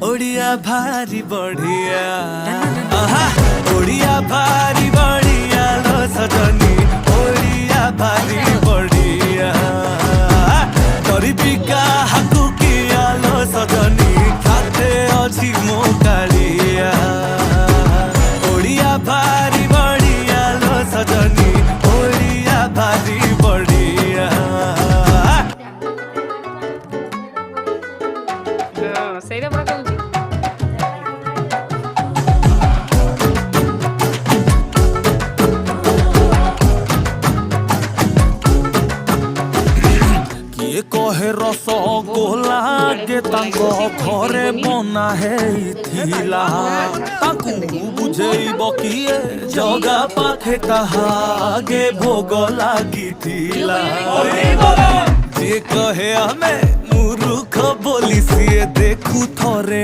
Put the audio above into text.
ओडिया भारी बढ़िया ओडिया भारी बढ़िया लो सजनी ओडिया भारी बढ़िया गरीबी का हाकु किया लो सजनी खाते अच्छी मो कालिया ओडिया भारी बढ़िया लो सजनी ओडिया भारी बढ़िया ସେଇଟା ପୁରା କହୁଛି किए कहे रसगोला के तांको घरे बना हेइथिला ताकू बुझेइब किए जगा पाखे ताहागे भोग लागिथिला जे कहे हमें मूर्ख बोली सिए देखू थरे